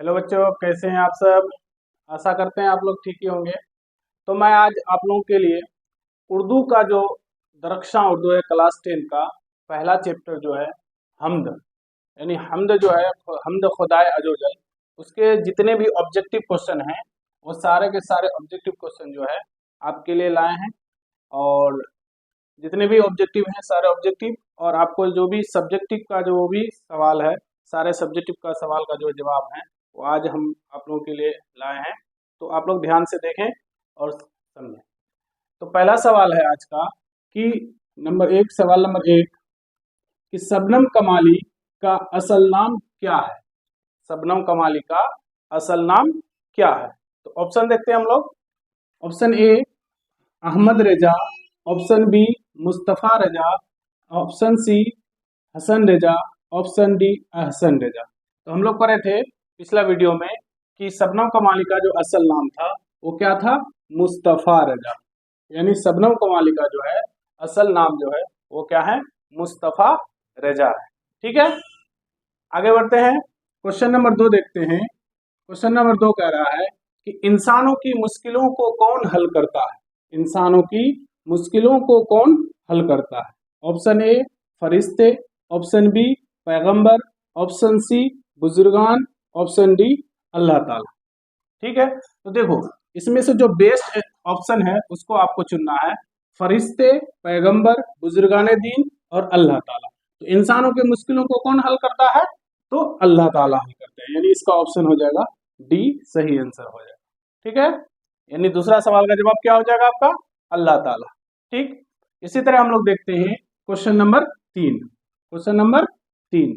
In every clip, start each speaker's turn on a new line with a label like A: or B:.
A: Hello बच्चों, कैसे हैं आप सब। आशा करते हैं आप लोग ठीक ही होंगे। तो मैं आज आप लोगों के लिए उर्दू का जो दरख्शां उर्दू है क्लास 10 का पहला चैप्टर जो है हमद, यानी हमद जो है हमद खुदाए अजोजल, उसके जितने भी ऑब्जेक्टिव क्वेश्चन हैं वो सारे के सारे ऑब्जेक्टिव क्वेश्चन जो है आपके लिए लाए हैं। और जितने भी ऑब्जेक्टिव हैं सारे ऑब्जेक्टिव, और आपको जो भी सब्जेक्टिव का जो भी सवाल है, सारे सब्जेक्टिव का सवाल का जो जवाब है वो आज हम आप लोगों के लिए लाए हैं। तो आप लोग ध्यान से देखें और समझें। तो पहला सवाल है आज का कि सवाल नंबर 1 कि शबनम कमाली का असल नाम क्या है। शबनम कमाली का असल नाम क्या है। तो ऑप्शन देखते हैं हम लोग। ऑप्शन ए अहमद रेजा, ऑप्शन बी मुस्तफ़ा रजा, ऑप्शन सी हसन रेजा, ऑप्शन डी अहसन रेजा। तो हम लोग पढ़े थे पिछला वीडियो में कि शबनम कमाली का जो असल नाम था वो क्या था, मुस्तफ़ा रजा। यानी शबनम कमाली का जो है असल नाम जो है वो क्या है, मुस्तफ़ा रजा है। ठीक है, आगे बढ़ते हैं। क्वेश्चन नंबर 2 देखते हैं। क्वेश्चन नंबर 2 कह रहा है कि इंसानों की मुश्किलों को कौन हल करता है। इंसानों की मुश्किलों को कौन हल करता है। ऑप्शन ए फरिश्ते, ऑप्शन बी पैगंबर, ऑप्शन सी बुजुर्गान, ऑप्शन डी अल्लाह ताला। ठीक है, तो देखो इसमें से जो बेस्ट ऑप्शन है उसको आपको चुनना है। फरिश्ते, पैगंबर, बुजुर्गान दीन और अल्लाह ताला। तो इंसानों की मुश्किलों को कौन हल करता है, तो अल्लाह ताला हल करते हैं। यानी इसका ऑप्शन हो जाएगा डी, सही आंसर हो जाएगा। ठीक है, यानी दूसरा सवाल का जवाब क्या हो जाएगा आपका, अल्लाह ताला। ठीक, इसी तरह हम लोग देखते हैं क्वेश्चन नंबर 3। क्वेश्चन नंबर 3,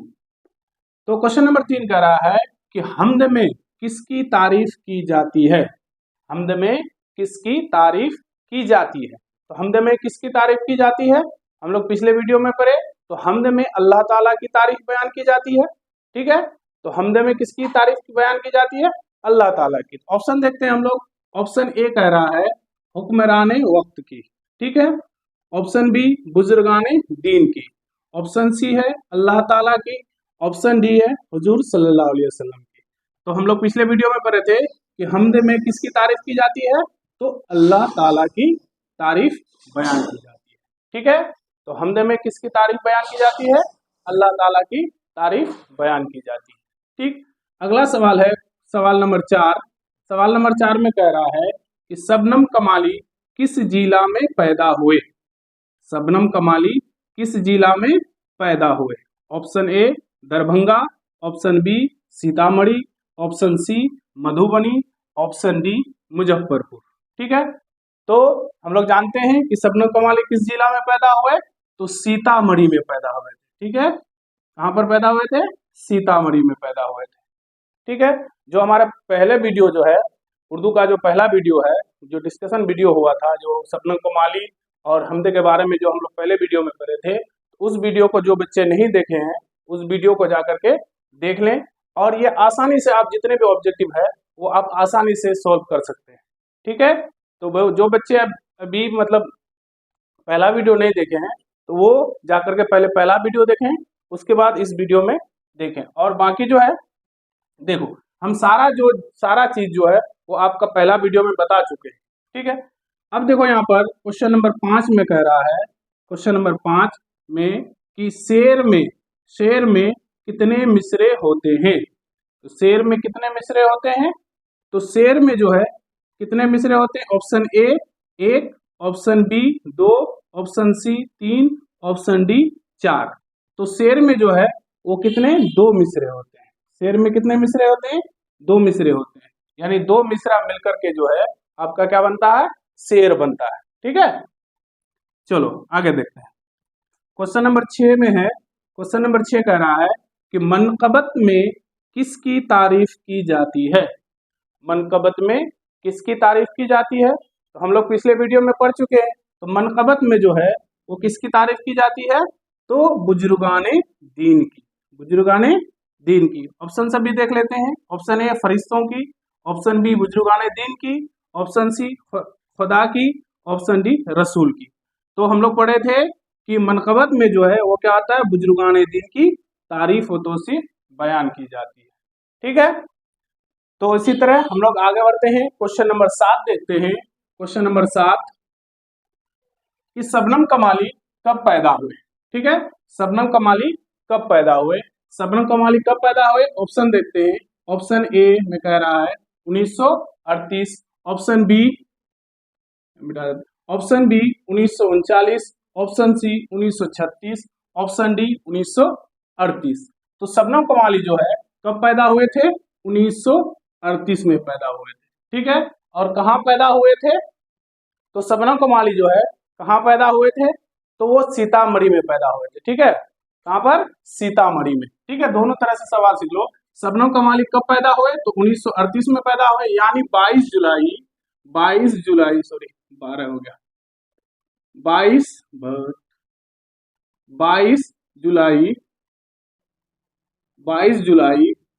A: तो क्वेश्चन नंबर 3 कह रहा है कि हमद में किसकी तारीफ की जाती है। हमद में किसकी तारीफ की जाती है। तो हमद में किसकी तारीफ की जाती है, हम लोग पिछले वीडियो में पढ़े। तो हमद में अल्लाह ताला की तारीफ बयान की जाती है। ठीक है, तो हमद में किसकी तारीफ बयान की जाती है, अल्लाह ताला की। ऑप्शन देखते हैं हम लोग। ऑप्शन ए कह रहा है हुक्मरान वक्त की। ठीक है, ऑप्शन बी बुजुर्गान दीन की, ऑप्शन सी है अल्लाह ताला की, ऑप्शन डी है हुजूर सल्लल्लाहु अलैहि वसल्लम की। तो हम लोग पिछले वीडियो में पढ़े थे कि हमद में किसकी तारीफ की जाती है, तो अल्लाह ताला की तारीफ बयान की जाती है। ठीक है, तो हमद में किसकी तारीफ बयान की जाती है, अल्लाह ताला की तारीफ बयान की जाती है। ठीक, अगला सवाल है सवाल नंबर 4। सवाल नंबर 4 में कह रहा है कि शबनम कमाली किस जिला में पैदा हुए। शबनम कमाली किस जिला में पैदा हुए। Option a Darbhanga, option b Sitamarhi, option c Madhubani, option d Muzaffarpur. ठीक है, तो हम लोग जानते हैं कि शबनम कमाली किस जिला में पैदा हुए, तो सीतामढ़ी में पैदा हुए थे। ठीक है, कहाँ पर पैदा हुए थे, सीतामढ़ी में पैदा हुए थे। ठीक है, जो हमारा पहले वीडियो जो है उर्दू का जो पहला वीडियो है, जो डिस्कशन वीडियो हुआ था, जो शबनम कमाली और हमदे के बारे में जो हम लोग पहले वीडियो में पढ़े थे, उस वीडियो को जो बच्चे नहीं देखे हैं उस वीडियो को जाकर के देख लें। और ये आसानी से आप जितने भी ऑब्जेक्टिव है वो आप आसानी से सॉल्व कर सकते हैं। ठीक है, तो जो बच्चे अभी मतलब पहला वीडियो नहीं देखे हैं तो वो जाकर के पहले पहला वीडियो देखें, उसके बाद इस वीडियो में देखें। और बाकी जो है देखो हम सारा चीज जो है वो आपका पहला वीडियो में बता चुके हैं। ठीक है, अब देखो यहाँ पर क्वेश्चन नंबर 5 में कह रहा है, क्वेश्चन नंबर 5 में कि शेर में कितने मिसरे होते हैं। तो शेर में कितने मिसरे होते हैं, तो शेर में जो है कितने मिसरे होते हैं। Option a 1, option b 2, option c 3, option d 4। तो शेर में जो है वो कितने, 2 मिसरे होते हैं। शेर में कितने मिसरे होते हैं, 2 मिसरे होते हैं। यानी 2 मिसरा मिलकर के जो है आपका क्या बनता है, शेर बनता है। ठीक है, चलो आगे देखते हैं। क्वेश्चन नंबर 6 में है, क्वेश्चन नंबर 6 कह रहा है कि मनकबत में किसकी तारीफ की जाती है। मनकबत में किसकी तारीफ की जाती है, तो हम लोग पिछले वीडियो में पढ़ चुके हैं। तो मनकबत में जो है वो किसकी तारीफ की जाती है, तो बुजुर्गाने दीन की, बुजुर्गाने दीन की। ऑप्शन सभी देख लेते हैं। ऑप्शन ए फरिश्तों की, ऑप्शन बी बुजुर्गाने दीन की, ऑप्शन सी खुदा की, ऑप्शन डी रसूल की। तो हम लोग पढ़े थे कि मनकबत में जो है वो क्या आता है, बुजुर्गान दीन की तारीफ होतों से बयान की जाती है। ठीक है, तो इसी तरह हम लोग आगे बढ़ते हैं, क्वेश्चन नंबर 7 देखते हैं। क्वेश्चन नंबर 7 कि शबनम कमाली कब पैदा हुए। ठीक है, शबनम कमाली कब पैदा हुए। शबनम कमाली कब पैदा हुए, ऑप्शन देखते हैं। ऑप्शन ए में कह रहा है 1938, option b, option b 1939, option c 1936, option d 1938। तो शबनम कमाली जो है कब पैदा हुए थे, 1938 में पैदा हुए थे। ठीक है, और कहाँ पैदा हुए थे, तो शबनम कमाली जो है कहाँ पैदा हुए थे, तो वो सीतामढ़ी में पैदा हुए थे। ठीक है, कहाँ पर, सीतामढ़ी में। ठीक है, दोनों तरह से सवाल सीख लो। शबनम कमाली कब पैदा हुए, तो 1938 में पैदा हुए, यानी 22 जुलाई 12 हो गया, 22 जुलाई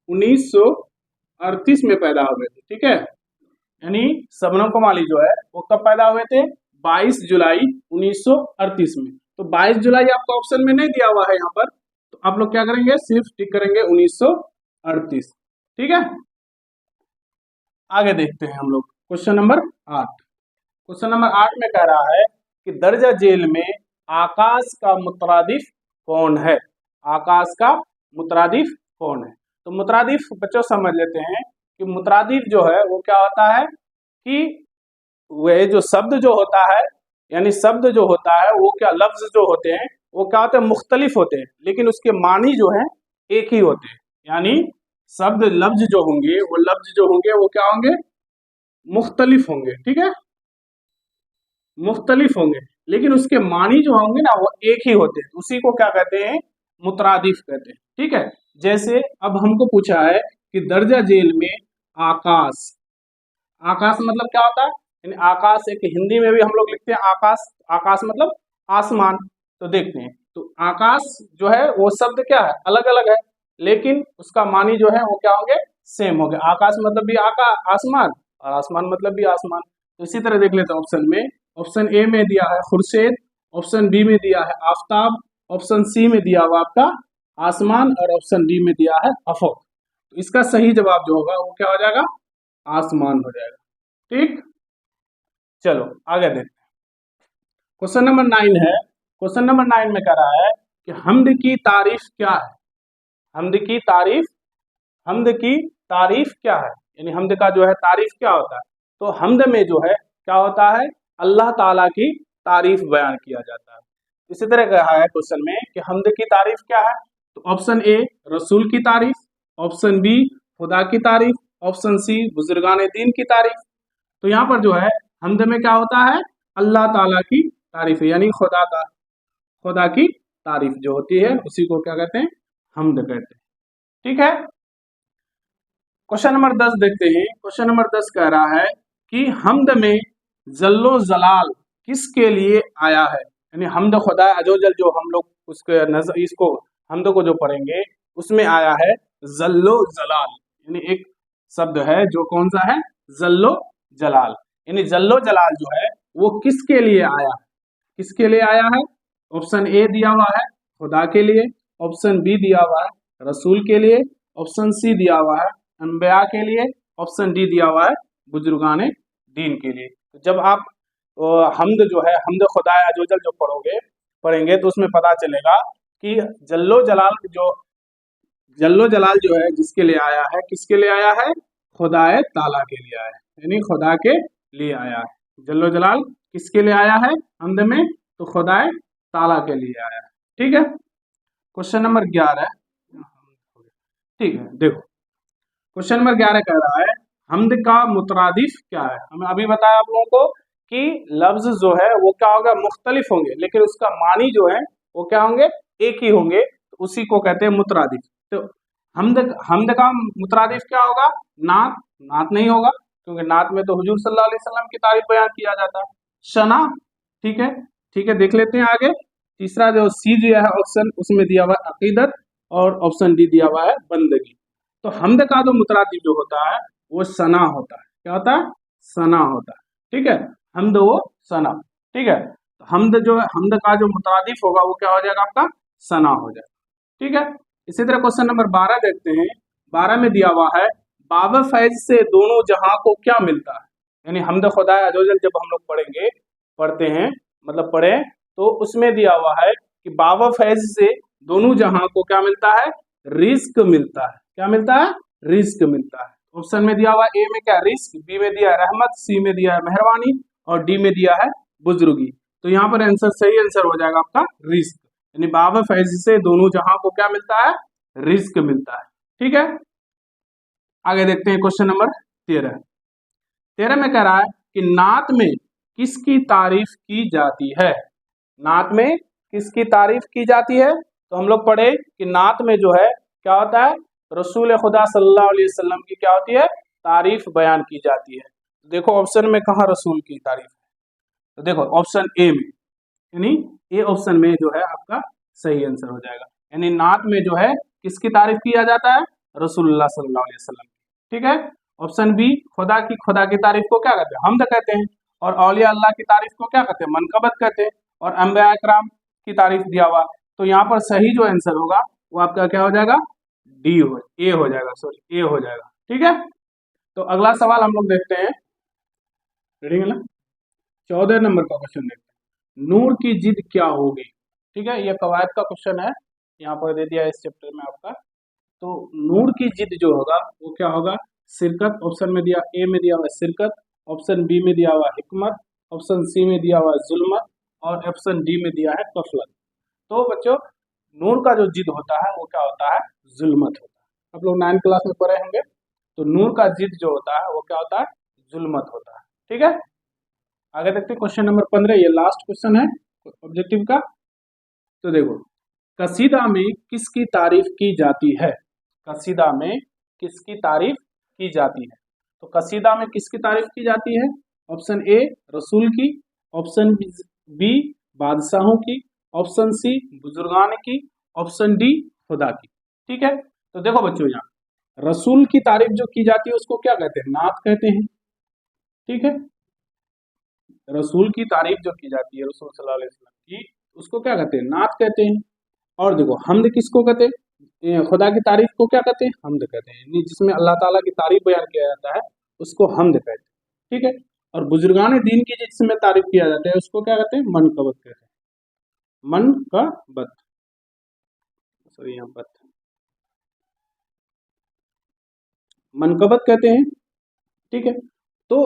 A: 1938 में पैदा हुए थे। ठीक है, यानी शबनम कमाली जो है वो कब पैदा हुए थे, 22 जुलाई 1938 में। तो 22 जुलाई आपको ऑप्शन में नहीं दिया हुआ है यहाँ पर, तो आप लोग क्या करेंगे, सिर्फ टिक करेंगे 1938। ठीक है, आगे देखते हैं हम लोग क्वेश्चन नंबर 8। क्वेश्चन नंबर 8 में कह रहा है कि दर्जा जेल में आकाश का मुतरादिफ कौन है। आकाश का मुतरादिफ कौन है, तो मुतरादिफ बच्चों समझ लेते हैं कि मुतरादिफ जो है वो क्या होता है कि वह जो शब्द जो होता है, यानी शब्द जो होता है वो क्या, लफ्ज जो होते हैं वो क्या होते हैं, मुख्तलिफ होते हैं, लेकिन उसके मानी जो है एक ही होते हैं। यानी शब्द लफ्ज जो होंगे वो लफ्ज जो होंगे वो क्या होंगे, मुख्तलिफ होंगे। ठीक है, मुख्तलिफ होंगे, लेकिन उसके मानी जो होंगे ना वो एक ही होते हैं, उसी को क्या कहते हैं, मुतरादिफ कहते हैं। ठीक है, जैसे अब हमको पूछा है कि दर्जा जेल में आकाश, आकाश मतलब क्या होता है, यानी आकाश एक हिंदी में भी हम लोग लिखते हैं आकाश, आकाश मतलब आसमान। तो देखते हैं, तो आकाश जो है वो शब्द क्या है, अलग अलग है, लेकिन उसका मानी जो है वो क्या होंगे, सेम होंगे। आकाश मतलब भी आसमान, और आसमान मतलब भी आसमान। तो इसी तरह देख लेते हैं ऑप्शन में। ऑप्शन ए में दिया है खुर्शीद, ऑप्शन बी में दिया है आफताब, ऑप्शन सी में दिया हुआ आपका आसमान, और ऑप्शन डी में दिया है अफक। तो इसका सही जवाब जो होगा वो क्या हो जाएगा, आसमान हो जाएगा। ठीक, चलो आगे देखते हैं। क्वेश्चन नंबर 9 है। क्वेश्चन नंबर 9 में कह रहा है कि हमद की तारीफ क्या है। हमद की तारीफ, हमद की तारीफ क्या है, यानी हमद का जो है तारीफ क्या होता है। तो हमद में जो है क्या होता है, अल्लाह ताला की तारीफ बयान किया जाता है। इसी तरह कहा है क्वेश्चन में कि हमद की तारीफ क्या है, तो ऑप्शन ए रसूल की तारीफ, ऑप्शन बी खुदा की तारीफ, ऑप्शन सी बुजुर्गान दीन की तारीफ। तो यहाँ पर जो है हमद में क्या होता है, अल्लाह ताला की तारीफ, यानी खुदा की तारीफ जो होती है उसी को क्या कहते हैं, हमद कहते हैं। ठीक है, क्वेश्चन नंबर 10 देखते हैं। क्वेश्चन नंबर 10 कह रहा है कि हमद में जल्लो जलाल किसके लिए आया है, यानी हमद खुदा अजोजल जो हम लोग उसके नजर इसको हमद को जो पढ़ेंगे उसमें आया है जल्लो जलाल, यानी एक शब्द है जो कौन सा है, जल्लो जलाल। यानी जल्लो जलाल जो है वो किसके लिए आया है, किसके लिए आया है। ऑप्शन ए दिया हुआ है खुदा के लिए, ऑप्शन बी दिया हुआ है रसूल के लिए, ऑप्शन सी दिया हुआ है अंबिया के लिए, ऑप्शन डी दिया हुआ है बुजुर्गान दीन के लिए। तो जब आप हमद जो है हमद खुदा अजोजल जो पढ़ेंगे तो उसमें पता चलेगा कि जल्लो जलाल जो है जिसके लिए आया है, किसके लिए आया है, खुदाए ताला के लिए आया है, यानी खुदा के लिए आया है। जल्लो जलाल किसके लिए आया है हमद में, तो खुदाए ताला के लिए आया है। ठीक है, क्वेश्चन नंबर 11। ठीक है, देखो क्वेश्चन नंबर 11 कह रहा है हमद का मुतरादिफ क्या है। हमें अभी बताया आप लोगों को कि लफ्ज जो है वो क्या होगा, मुख्तलिफ होंगे, लेकिन उसका मानी जो है वो क्या होंगे, एक ही होंगे, तो उसी को कहते हैं मुतरादिफ। तो हमद का मुतरादिफ क्या होगा, नात, नात नहीं होगा क्योंकि नात में तो हुजूर सल्लल्लाहु अलैहि वसल्लम की तारीफ बयान किया जाता है। शना, ठीक है, ठीक है, देख लेते हैं आगे। तीसरा जो सी दिया है ऑप्शन उसमें दिया हुआ है अकीदत, और ऑप्शन डी दिया हुआ है बंदगी। तो हमद का जो मुतरादिफ जो होता है वो सना होता है, क्या होता है, सना होता है। ठीक है, हमद वो सना। ठीक है, तो हमद जो है हमद का जो मुतरादिफ होगा वो क्या हो जाएगा, आपका सना हो जाएगा। ठीक है, इसी तरह क्वेश्चन नंबर 12 देखते हैं। 12 में दिया हुआ है बाब फैज से दोनों जहां को क्या मिलता है, यानी हमद खुदा अज़्ज़ जब हम लोग पढ़ते हैं, मतलब पढ़े, तो उसमें दिया हुआ है कि बाब फैज से दोनों जहां को क्या मिलता है, रिस्क मिलता है। क्या मिलता है, रिस्क मिलता है। ऑप्शन में दिया हुआ ए में क्या, रिस्क, बी में दिया है रहमत, सी में दिया है मेहरबानी और डी में दिया है बुजुर्गी। तो यहाँ पर आंसर, सही आंसर हो जाएगा आपका रिस्क, यानी बाब फैज से दोनों जहां को क्या मिलता है, रिस्क मिलता है। ठीक है, आगे देखते हैं क्वेश्चन नंबर 13 में कह रहा है कि नात में किसकी तारीफ की जाती है। नात में किसकी तारीफ की जाती है, तो हम लोग पढ़े कि नात में जो है क्या होता है, रसूल खुदा सल्लल्लाहु अलैहि वसल्लम की क्या होती है, तारीफ बयान की जाती है। देखो ऑप्शन में कहाँ रसूल की तारीफ है, तो देखो ऑप्शन ए में, यानी ए ऑप्शन में जो है आपका सही आंसर हो जाएगा। यानी नात में जो है किसकी तारीफ किया जाता है, रसूलुल्लाह सल्लल्लाहु अलैहि वसल्लम। ठीक है, ऑप्शन बी, खुदा की तारीफ को क्या कहते हैं, हमद कहते हैं, और औलिया अल्लाह की तारीफ को क्या कहते हैं, मनकबत कहते हैं, और अंबिया इकराम की तारीफ दिया हुआ। तो यहाँ पर सही जो आंसर होगा वो आपका क्या हो जाएगा, डी हो, ए हो जाएगा, सॉरी ए हो जाएगा। ठीक है, तो अगला सवाल हम लोग देखते हैं, रीडिंग है ना, 14 नंबर का क्वेश्चन देखते हैं, नूर की जिद क्या होगी। ठीक है, ये कवायद का क्वेश्चन है, यहाँ पर दे दिया है इस चैप्टर में आपका। तो नूर की जिद जो होगा वो क्या होगा, शिरकत, ऑप्शन में दिया ए में दिया हुआ है शिरकत, ऑप्शन बी में दिया हुआ है हिकमत, ऑप्शन सी में दिया हुआ है जुल्मत, और ऑप्शन डी में दिया है गफलत। तो बच्चों नूर का जो जिद होता है वो क्या होता है, जुल्मत होता है। आप लोग 9th क्लास में पढ़े होंगे, तो नूर का जिद जो होता है वो क्या होता है, जुल्मत होता है। ठीक है, आगे देखते हैं क्वेश्चन नंबर 15, ये लास्ट क्वेश्चन है ऑब्जेक्टिव का। तो देखो, कसीदा में किसकी तारीफ की जाती है, कसीदा में किसकी तारीफ की जाती है, तो कसीदा में किसकी तारीफ की जाती है, ऑप्शन ए रसूल की, ऑप्शन बी बादशाहों की, ऑप्शन सी बुजुर्गान की, ऑप्शन डी खुदा की। ठीक है, तो देखो बच्चों, यहाँ रसूल की तारीफ जो की जाती है उसको क्या कहते हैं, नात कहते हैं। ठीक है, रसूल की तारीफ जो की जाती है रसूल सल्लल्लाहु अलैहि वसल्लम की, उसको क्या कहते हैं, नात कहते हैं। और देखो हमद किसको कहते हैं, खुदा की तारीफ को क्या कहते हैं, हमद कहते हैं, यानी जिसमें अल्लाह ताला की तारीफ बयान किया जाता है उसको हमद कहते हैं। ठीक है, और बुजुर्गान दीन की जिसमें तारीफ किया जाता है उसको क्या कहते हैं, मनकबत कहते हैं, मनकबत, सॉरी यहाँ बत, मनकबत कहते हैं। ठीक है, तो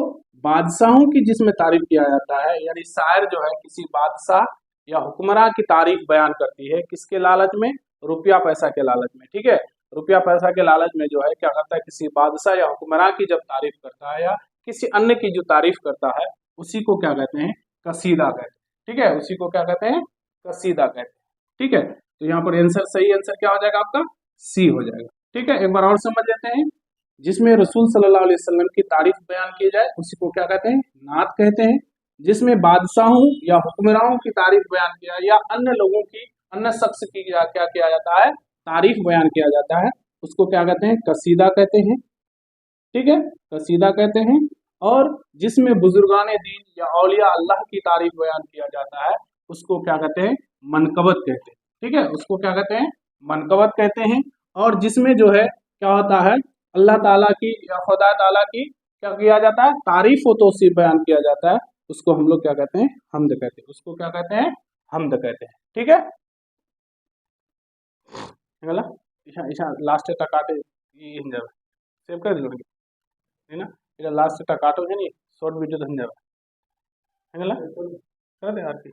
A: बादशाहों की जिसमें तारीफ किया जाता है, यानी शायर जो है किसी बादशाह या हुक्मरान की तारीफ बयान करती है, किसके लालच में, रुपया पैसा के लालच में। ठीक है, रुपया पैसा के लालच में जो है क्या करता है, किसी बादशाह या हुक्मरान की जब तारीफ करता है या किसी अन्य की जो तारीफ करता है उसी को क्या कहते हैं, कसीदा कहते हैं। ठीक है, उसी को क्या कहते हैं, कसीदा कहते हैं। ठीक है, तो यहाँ पर आंसर, सही आंसर क्या हो जाएगा आपका, सी हो जाएगा। ठीक है, एक बार और समझ लेते हैं, जिसमें रसूल सल्लल्लाहु अलैहि वसल्लम की तारीफ बयान की जाए उसी को क्या कहते हैं, नात कहते हैं। जिसमें बादशाहों या हुक्मरानों की तारीफ बयान किया या अन्य लोगों की, अन्य शख्स की क्या किया जाता है, तारीफ बयान किया जाता है, उसको क्या कहते हैं, कसीदा कहते हैं। ठीक है, कसीदा कहते हैं। और जिसमें बुजुर्गान दीन या औलिया अल्लाह की तारीफ बयान किया जाता है उसको क्या कहते हैं, मनकबत कहते हैं। ठीक है, उसको क्या कहते हैं, मनकबत कहते हैं। और जिसमें जो है क्या होता है, अल्लाह ताला की या खुदा ताला की क्या किया जाता है, तारीफ व तौसीफ बयान किया जाता है, उसको हम लोग क्या कहते हैं, हमद कहते हैं, उसको क्या कहते हैं, हमद कहते हैं। ठीक है, गला ईशा ईशा लास्ट तक आते ये हिंजा सेव कर दिलो है ना, এটা লাস্ট একটা কাটো জানি শর্ট ভিডিও ধরে যাবে, হ্যাঁ, कर दे आरती।